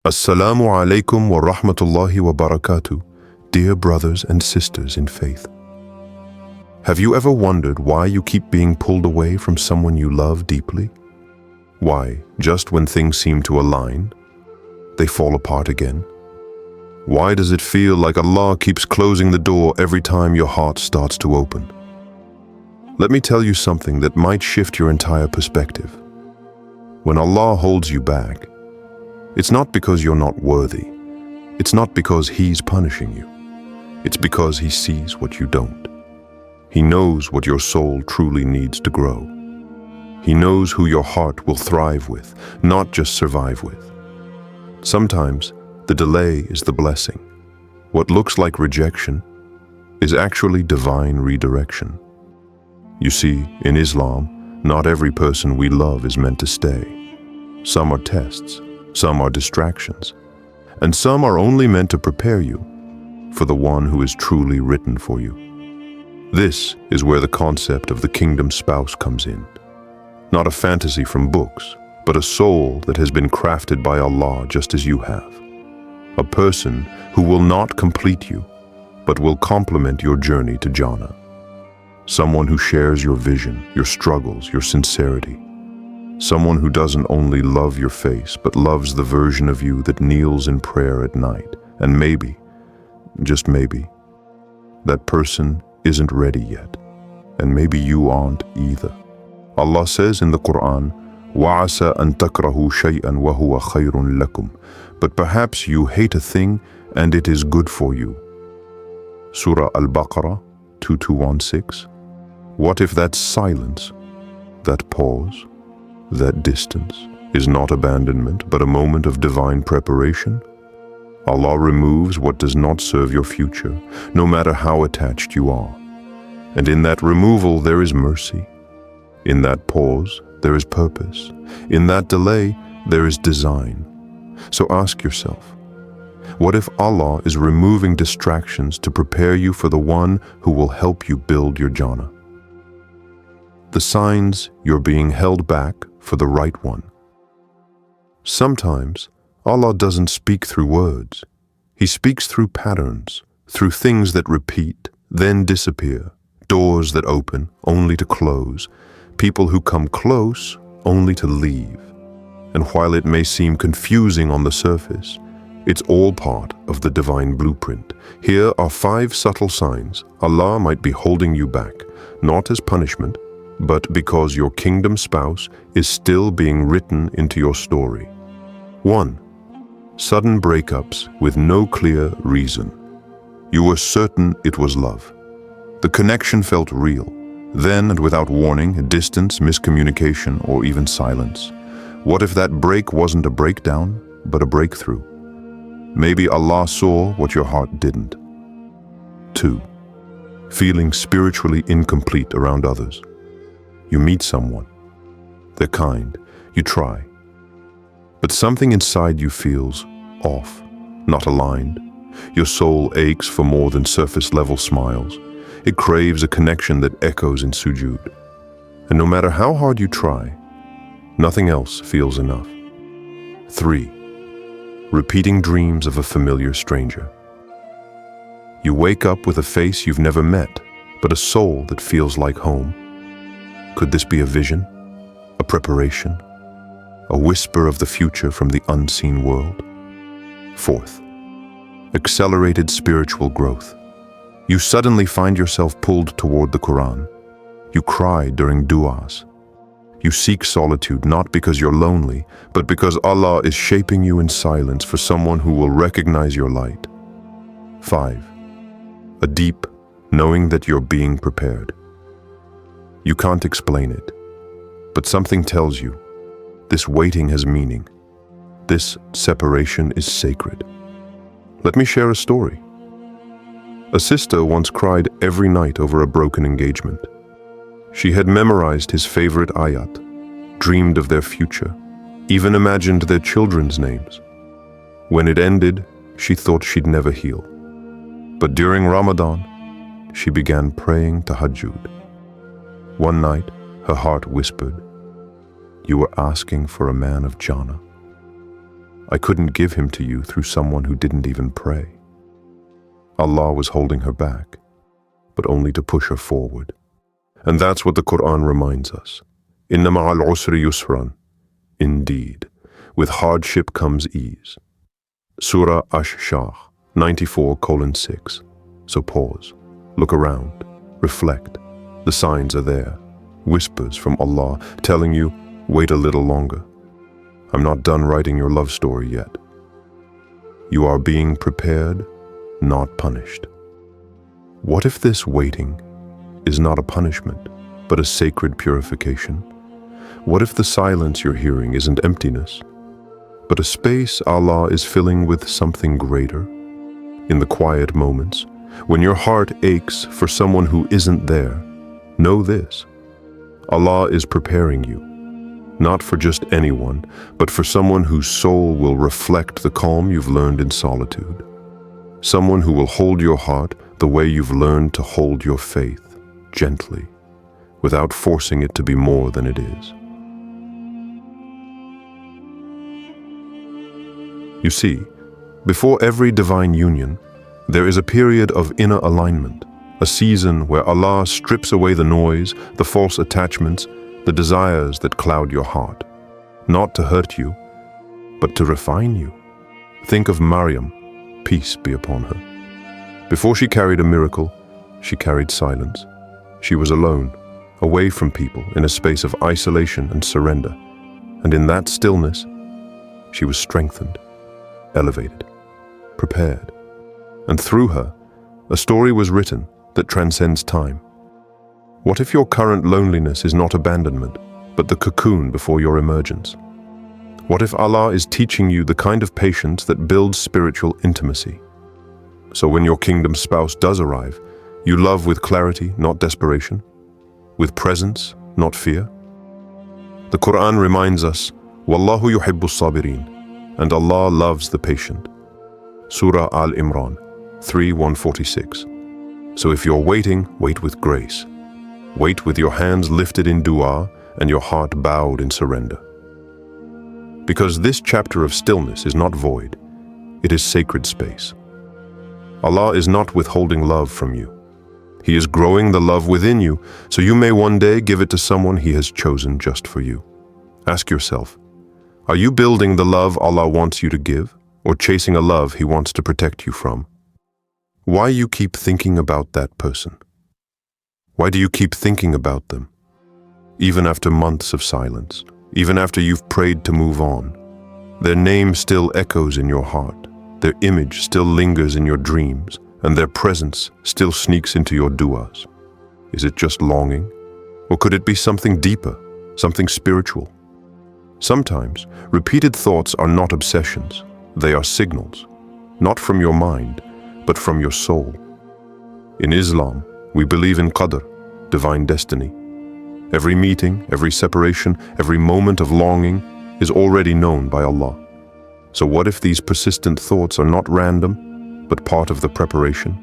Assalamu alaikum wa rahmatullahi wa barakatuh, dear brothers and sisters in faith. Have you ever wondered why you keep being pulled away from someone you love deeply? Why, just when things seem to align, they fall apart again? Why does it feel like Allah keeps closing the door every time your heart starts to open? Let me tell you something that might shift your entire perspective. When Allah holds you back, it's not because you're not worthy. It's not because He's punishing you. It's because He sees what you don't. He knows what your soul truly needs to grow. He knows who your heart will thrive with, not just survive with. Sometimes, the delay is the blessing. What looks like rejection is actually divine redirection. You see, in Islam, not every person we love is meant to stay. Some are tests. Some are distractions, and some are only meant to prepare you for the one who is truly written for you. This is where the concept of the kingdom spouse comes in. Not a fantasy from books, but a soul that has been crafted by Allah just as you have. A person who will not complete you, but will complement your journey to Jannah. Someone who shares your vision, your struggles, your sincerity. Someone who doesn't only love your face, but loves the version of you that kneels in prayer at night. And maybe, just maybe, that person isn't ready yet. And maybe you aren't either. Allah says in the Quran, وَعَسَى أَن تَكْرَهُ شَيْئًا وَهُوَ خَيْرٌ لَكُمْ. But perhaps you hate a thing and it is good for you. Surah Al-Baqarah 2216. What if that silence, that pause, that distance is not abandonment, but a moment of divine preparation? Allah removes what does not serve your future, no matter how attached you are. And in that removal, there is mercy. In that pause, there is purpose. In that delay, there is design. So ask yourself, what if Allah is removing distractions to prepare you for the one who will help you build your Jannah? The signs you're being held back for the right one. Sometimes, Allah doesn't speak through words. He speaks through patterns, through things that repeat, then disappear, doors that open, only to close, people who come close, only to leave. And while it may seem confusing on the surface, it's all part of the divine blueprint. Here are 5 subtle signs Allah might be holding you back, not as punishment, but because your kingdom spouse is still being written into your story. 1. Sudden breakups with no clear reason. You were certain it was love. The connection felt real. Then, and without warning, distance, miscommunication, or even silence. What if that break wasn't a breakdown, but a breakthrough? Maybe Allah saw what your heart didn't. 2. Feeling spiritually incomplete around others. You meet someone. They're kind. You try. But something inside you feels off, not aligned. Your soul aches for more than surface-level smiles. It craves a connection that echoes in sujood. And no matter how hard you try, nothing else feels enough. 3. Repeating dreams of a familiar stranger. You wake up with a face you've never met, but a soul that feels like home. Could this be a vision, a preparation, a whisper of the future from the unseen world? 4th, accelerated spiritual growth. You suddenly find yourself pulled toward the Quran. You cry during du'as. You seek solitude not because you're lonely, but because Allah is shaping you in silence for someone who will recognize your light. 5, a deep knowing that you're being prepared. You can't explain it, but something tells you this waiting has meaning. This separation is sacred. Let me share a story. A sister once cried every night over a broken engagement. She had memorized his favorite ayat, dreamed of their future, even imagined their children's names. When it ended, she thought she'd never heal. But during Ramadan, she began praying tahajjud. One night, her heart whispered, "You were asking for a man of Jannah." I couldn't give him to you through someone who didn't even pray. Allah was holding her back, but only to push her forward. And that's what the Quran reminds us. Inna ma'al usri yusran. Indeed, with hardship comes ease. Surah Ash-Shah 94:6. So pause, look around, reflect. The signs are there. Whispers from Allah telling you, wait a little longer. I'm not done writing your love story yet. You are being prepared, not punished. What if this waiting is not a punishment, but a sacred purification? What if the silence you're hearing isn't emptiness, but a space Allah is filling with something greater? In the quiet moments, when your heart aches for someone who isn't there, know this: Allah is preparing you, not for just anyone, but for someone whose soul will reflect the calm you've learned in solitude. Someone who will hold your heart the way you've learned to hold your faith, gently, without forcing it to be more than it is. You see, before every divine union, there is a period of inner alignment, a season where Allah strips away the noise, the false attachments, the desires that cloud your heart, not to hurt you, but to refine you. Think of Maryam, peace be upon her. Before she carried a miracle, she carried silence. She was alone, away from people, in a space of isolation and surrender. And in that stillness, she was strengthened, elevated, prepared. And through her, a story was written that transcends time. What if your current loneliness is not abandonment, but the cocoon before your emergence? What if Allah is teaching you the kind of patience that builds spiritual intimacy? So when your kingdom spouse does arrive, you love with clarity, not desperation, with presence, not fear. The Quran reminds us, Wallahu yuhibbu sabirin, and Allah loves the patient. Surah Al-Imran 3:146. So if you're waiting, wait with grace. Wait with your hands lifted in dua and your heart bowed in surrender. Because this chapter of stillness is not void, it is sacred space. Allah is not withholding love from you. He is growing the love within you, so you may one day give it to someone He has chosen just for you. Ask yourself, are you building the love Allah wants you to give, or chasing a love He wants to protect you from? Why you keep thinking about that person? Why do you keep thinking about them? Even after months of silence, even after you've prayed to move on, their name still echoes in your heart, their image still lingers in your dreams, and their presence still sneaks into your du'as. Is it just longing? Or could it be something deeper, something spiritual? Sometimes, repeated thoughts are not obsessions, they are signals, not from your mind, but from your soul. In Islam, we believe in qadr, divine destiny. Every meeting, every separation, every moment of longing is already known by Allah. So what if these persistent thoughts are not random, but part of the preparation?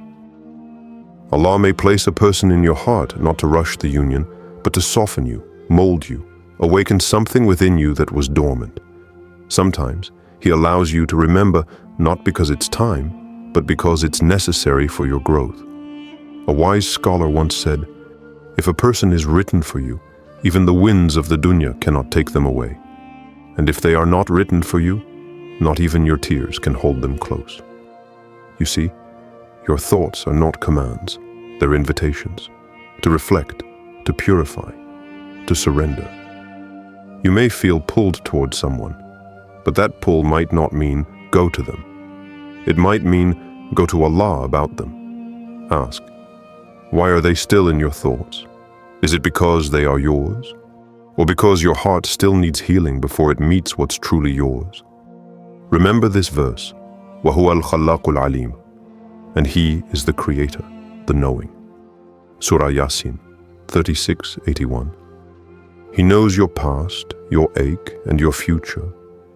Allah may place a person in your heart not to rush the union, but to soften you, mold you, awaken something within you that was dormant. Sometimes He allows you to remember not because it's time, but because it's necessary for your growth. A wise scholar once said, if a person is written for you, even the winds of the dunya cannot take them away. And if they are not written for you, not even your tears can hold them close. You see, your thoughts are not commands, they're invitations to reflect, to purify, to surrender. You may feel pulled towards someone, but that pull might not mean go to them. It might mean go to Allah about them. Ask, why are they still in your thoughts? Is it because they are yours? Or because your heart still needs healing before it meets what's truly yours? Remember this verse, وَهُوَ الْخَلَّاقُ الْعَلِيمُ, and He is the Creator, the Knowing. Surah Yasin 36:81. He knows your past, your ache, and your future.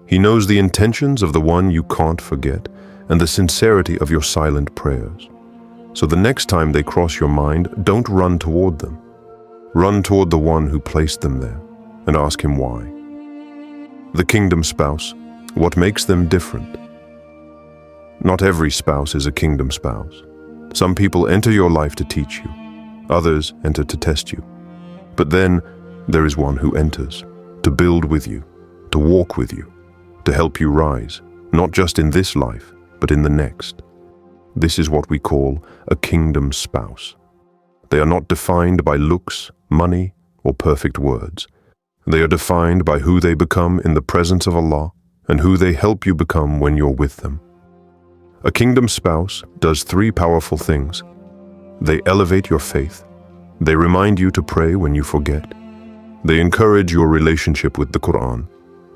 He knows the intentions of the one you can't forget and the sincerity of your silent prayers. So the next time they cross your mind, don't run toward them. Run toward the one who placed them there and ask Him why. The kingdom spouse, What makes them different? Not every spouse is a kingdom spouse. Some people enter your life to teach you. Others enter to test you. But then there is one who enters to build with you, to walk with you, to help you rise, not just in this life, but in the next. This is what we call a kingdom spouse. They are not defined by looks, money, or perfect words. They are defined by who they become in the presence of Allah and who they help you become when you're with them. A kingdom spouse does three powerful things. They elevate your faith. They remind you to pray when you forget. They encourage your relationship with the Quran.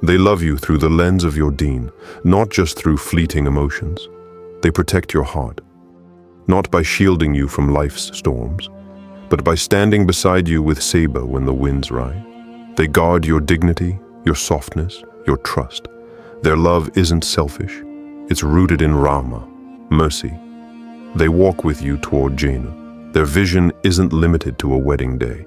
They love you through the lens of your deen, not just through fleeting emotions. They protect your heart, not by shielding you from life's storms, but by standing beside you with saber when the winds rise. They guard your dignity, your softness, your trust. Their love isn't selfish. It's rooted in rahmah, mercy. They walk with you toward Jannah. Their vision isn't limited to a wedding day.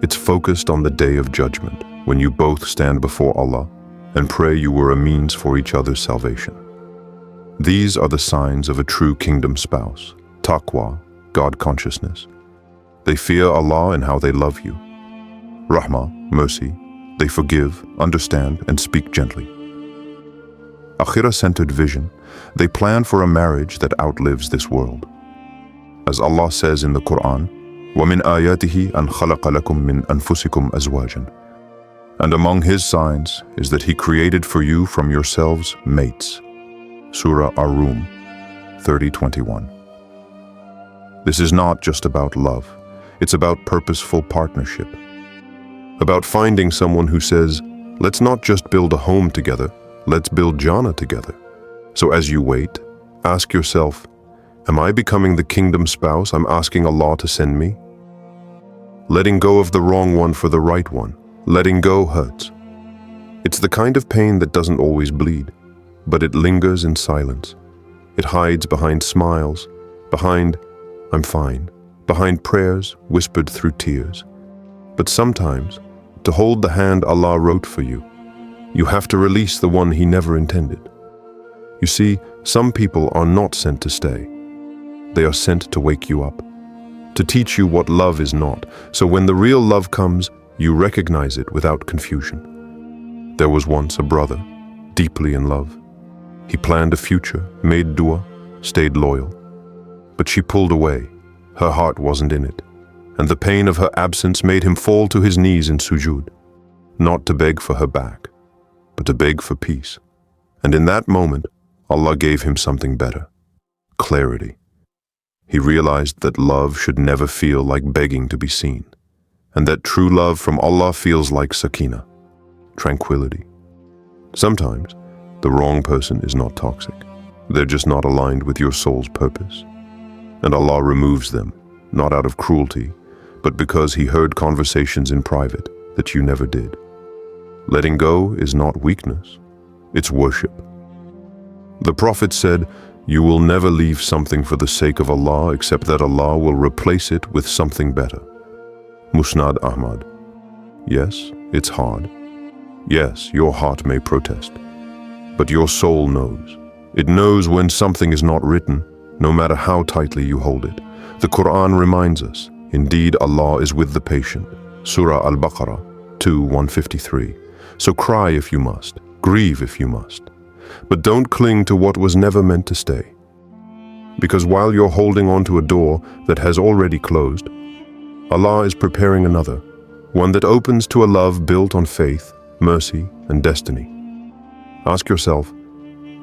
It's focused on the day of judgment, when you both stand before Allah and pray you were a means for each other's salvation. These are the signs of a true kingdom spouse: taqwa, God consciousness. They fear Allah in how they love you. Rahmah, mercy. They forgive, understand, and speak gently. Akhirah-centered vision. They plan for a marriage that outlives this world. As Allah says in the Quran, وَمِنْ آيَاتِهِ أَنْ خَلَقَ لَكُم مِّنْ أَنفُسِكُمْ أَزْوَاجًا. And among His signs is that He created for you from yourselves mates. Surah Ar-Rum 30:21. This is not just about love. It's about purposeful partnership. About finding someone who says, let's not just build a home together, let's build Jannah together. So as you wait, ask yourself, am I becoming the kingdom spouse I'm asking Allah to send me? Letting go of the wrong one for the right one. Letting go hurts. It's the kind of pain that doesn't always bleed, but it lingers in silence. It hides behind smiles, behind, I'm fine, behind prayers whispered through tears. But sometimes, to hold the hand Allah wrote for you, you have to release the one He never intended. You see, some people are not sent to stay. They are sent to wake you up, to teach you what love is not, so when the real love comes, you recognize it without confusion. There was once a brother, deeply in love. He planned a future, made dua, stayed loyal. But she pulled away. Her heart wasn't in it. And the pain of her absence made him fall to his knees in sujood, not to beg for her back, but to beg for peace. And in that moment, Allah gave him something better: clarity. He realized that love should never feel like begging to be seen, and that true love from Allah feels like sakina, tranquility. Sometimes, the wrong person is not toxic. They're just not aligned with your soul's purpose. And Allah removes them, not out of cruelty, but because He heard conversations in private that you never did. Letting go is not weakness, it's worship. The Prophet said, you will never leave something for the sake of Allah except that Allah will replace it with something better. Musnad Ahmad. Yes, it's hard. Yes, your heart may protest. But your soul knows. It knows when something is not written, no matter how tightly you hold it. The Quran reminds us, indeed Allah is with the patient. Surah Al-Baqarah 2:153. So cry if you must, grieve if you must. But don't cling to what was never meant to stay. Because while you're holding on to a door that has already closed, Allah is preparing another, one that opens to a love built on faith, mercy, and destiny. Ask yourself,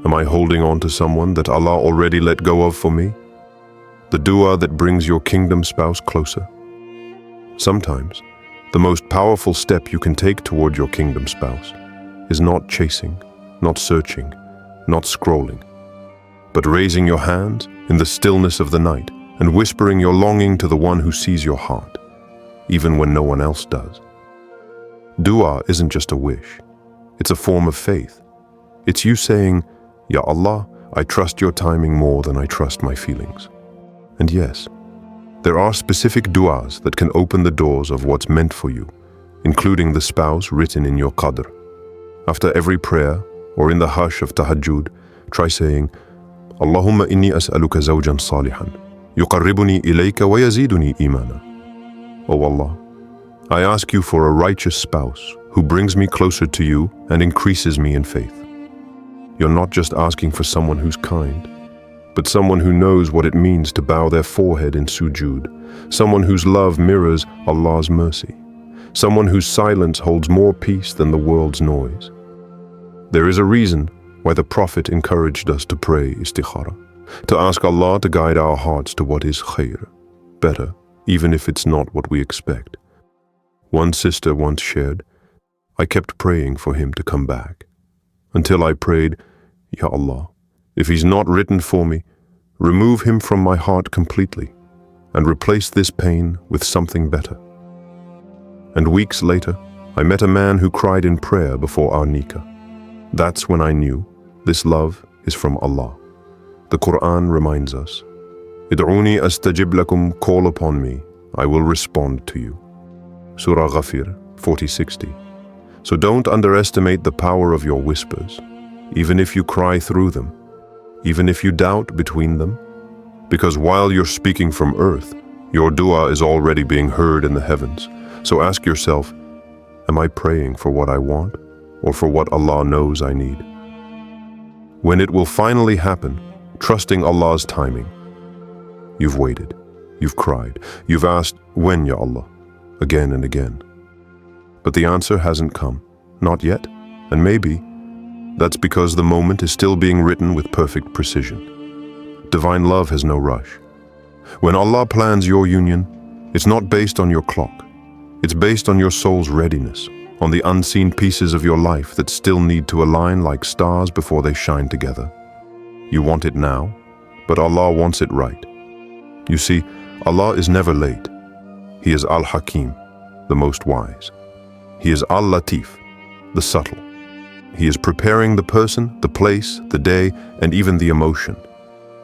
am I holding on to someone that Allah already let go of for me? The dua that brings your kingdom spouse closer. Sometimes, the most powerful step you can take toward your kingdom spouse is not chasing, not searching, not scrolling, but raising your hands in the stillness of the night and whispering your longing to the one who sees your heart, even when no one else does. Dua isn't just a wish. It's a form of faith. It's you saying, Ya Allah, I trust your timing more than I trust my feelings. And yes, there are specific duas that can open the doors of what's meant for you, including the spouse written in your qadr. After every prayer, Or in the hush of tahajjud, try saying, Allahumma inni as'aluka zawjan salihan, yuqarribuni ilayka wa yaziduni imana. O Allah, I ask you for a righteous spouse who brings me closer to you and increases me in faith. You're not just asking for someone who's kind, but someone who knows what it means to bow their forehead in sujood, someone whose love mirrors Allah's mercy, someone whose silence holds more peace than the world's noise. There is a reason why the Prophet encouraged us to pray istikhara, to ask Allah to guide our hearts to what is khair, better, even if it's not what we expect. One sister once shared, I kept praying for him to come back, until I prayed, Ya Allah, if he's not written for me, remove him from my heart completely and replace this pain with something better. And weeks later, I met a man who cried in prayer before our nikah. That's when I knew this love is from Allah. The Quran reminds us, Id'uni astajib lakum, call upon me, I will respond to you. Surah Ghafir 40:60. So don't underestimate the power of your whispers, even if you cry through them, even if you doubt between them, because while you're speaking from earth, your dua is already being heard in the heavens. So ask yourself, am I praying for what I want or for what Allah knows I need? When it will finally happen, trusting Allah's timing. You've waited, you've cried, you've asked, when, Ya Allah, again and again. But the answer hasn't come, not yet, and maybe that's because the moment is still being written with perfect precision. Divine love has no rush. When Allah plans your union, it's not based on your clock. It's based on your soul's readiness, on the unseen pieces of your life that still need to align like stars before they shine together. You want it now, but Allah wants it right. You see, Allah is never late. He is Al-Hakim, the most wise. He is Al-Latif, the subtle. He is preparing the person, the place, the day, and even the emotion,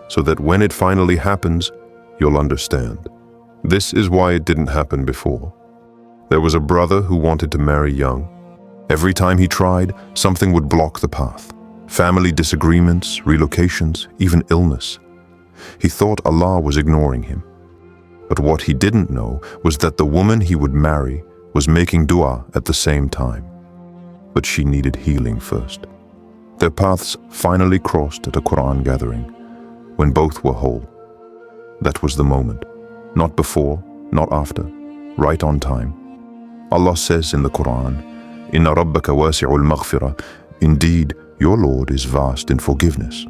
so that when it finally happens, you'll understand. This is why it didn't happen before. There was a brother who wanted to marry young. Every time he tried, something would block the path. Family disagreements, relocations, even illness. He thought Allah was ignoring him. But what he didn't know was that the woman he would marry was making dua at the same time. But she needed healing first. Their paths finally crossed at a Quran gathering, when both were whole. That was the moment. Not before, not after, right on time. Allah says in the Quran, Inna rabbaka wasi'ul maghfirah, indeed, your Lord is vast in forgiveness.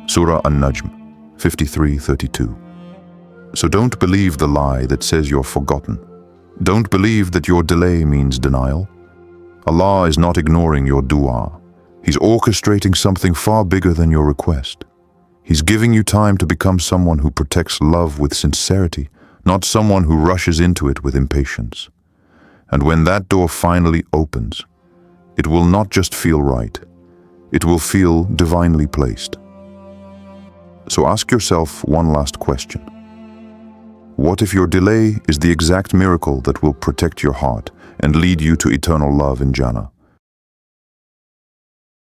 Surah An-Najm 53:32. So don't believe the lie that says you're forgotten. Don't believe that your delay means denial. Allah is not ignoring your dua. He's orchestrating something far bigger than your request. He's giving you time to become someone who protects love with sincerity, not someone who rushes into it with impatience. And when that door finally opens, it will not just feel right, it will feel divinely placed. So ask yourself one last question. What if your delay is the exact miracle that will protect your heart and lead you to eternal love in Jannah?